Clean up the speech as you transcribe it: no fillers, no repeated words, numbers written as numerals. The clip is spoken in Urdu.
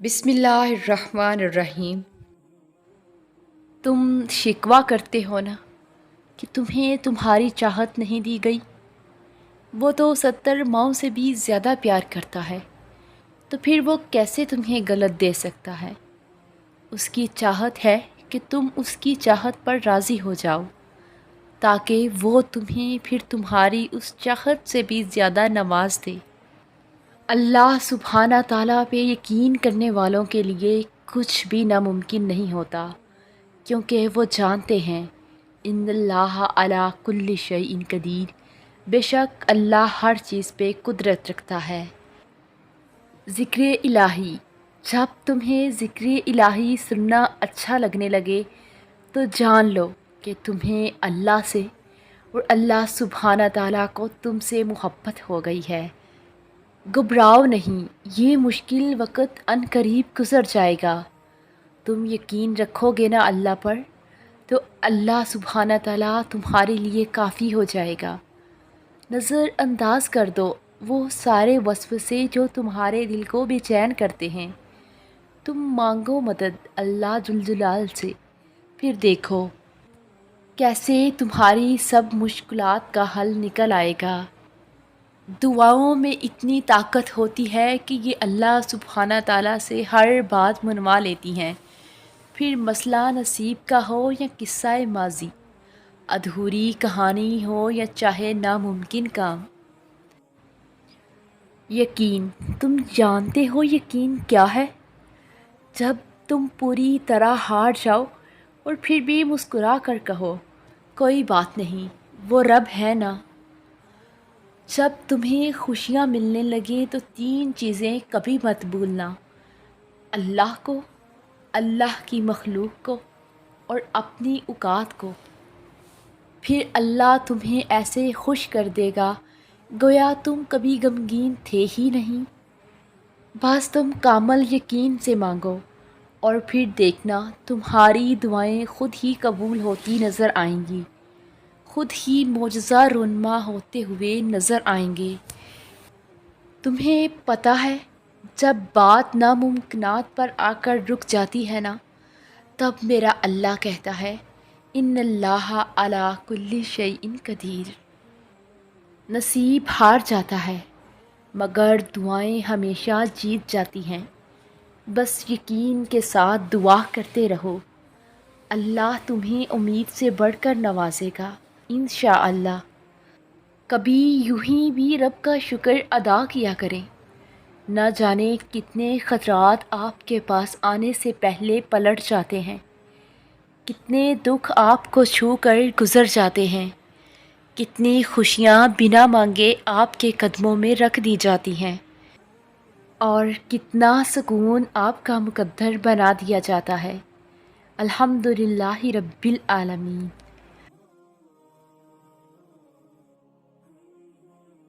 بسم اللہ الرحمن الرحیم۔ تم شکوہ کرتے ہو نا کہ تمہیں تمہاری چاہت نہیں دی گئی۔ وہ تو 70 ماؤں سے بھی زیادہ پیار کرتا ہے، تو پھر وہ کیسے تمہیں غلط دے سکتا ہے؟ اس کی چاہت ہے کہ تم اس کی چاہت پر راضی ہو جاؤ، تاکہ وہ تمہیں پھر تمہاری اس چاہت سے بھی زیادہ نواز دے۔ اللہ سبحانہ تعالیٰ پہ یقین کرنے والوں کے لیے کچھ بھی ناممکن نہیں ہوتا، کیونکہ وہ جانتے ہیں ان اللہ علی کل شیء قدیر، بے شک اللہ ہر چیز پہ قدرت رکھتا ہے۔ ذکر الہی، جب تمہیں ذکر الہی سننا اچھا لگنے لگے تو جان لو کہ تمہیں اللہ سے اور اللہ سبحانہ تعالیٰ کو تم سے محبت ہو گئی ہے۔ گھبراؤ نہیں، یہ مشکل وقت عن قریب گزر جائے گا۔ تم یقین رکھو گے نا اللہ پر، تو اللہ سبحانہ تعالیٰ تمہارے لیے کافی ہو جائے گا۔ نظر انداز کر دو وہ سارے وسوسے جو تمہارے دل کو بے چین کرتے ہیں۔ تم مانگو مدد اللہ جل جلال سے، پھر دیکھو کیسے تمہاری سب مشکلات کا حل نکل آئے گا۔ دعاؤں میں اتنی طاقت ہوتی ہے کہ یہ اللہ سبحانہ تعالیٰ سے ہر بات منوا لیتی ہیں، پھر مسئلہ نصیب کا ہو یا قصہ ماضی، ادھوری کہانی ہو یا چاہے ناممکن کام۔ یقین، تم جانتے ہو یقین کیا ہے؟ جب تم پوری طرح ہار جاؤ اور پھر بھی مسکرا کر کہو کوئی بات نہیں، وہ رب ہے نا۔ جب تمہیں خوشیاں ملنے لگیں تو 3 چیزیں کبھی مت بھولنا: اللہ کو، اللہ کی مخلوق کو اور اپنی اوقات کو۔ پھر اللہ تمہیں ایسے خوش کر دے گا گویا تم کبھی غمگین تھے ہی نہیں۔ بس تم کامل یقین سے مانگو اور پھر دیکھنا تمہاری دعائیں خود ہی قبول ہوتی نظر آئیں گی، خود ہی معجزہ رونما ہوتے ہوئے نظر آئیں گے۔ تمہیں پتہ ہے جب بات ناممکنات پر آ کر رک جاتی ہے نا، تب میرا اللہ کہتا ہے ان اللہ علی کل شیء قدیر۔ نصیب ہار جاتا ہے مگر دعائیں ہمیشہ جیت جاتی ہیں۔ بس یقین کے ساتھ دعا کرتے رہو، اللہ تمہیں امید سے بڑھ کر نوازے گا انشاءاللہ۔ کبھی یوں ہی بھی رب کا شکر ادا کیا کریں، نہ جانے کتنے خطرات آپ کے پاس آنے سے پہلے پلٹ جاتے ہیں، کتنے دکھ آپ کو چھو کر گزر جاتے ہیں، کتنی خوشیاں بنا مانگے آپ کے قدموں میں رکھ دی جاتی ہیں، اور کتنا سکون آپ کا مقدر بنا دیا جاتا ہے۔ الحمدللہ رب العالمین۔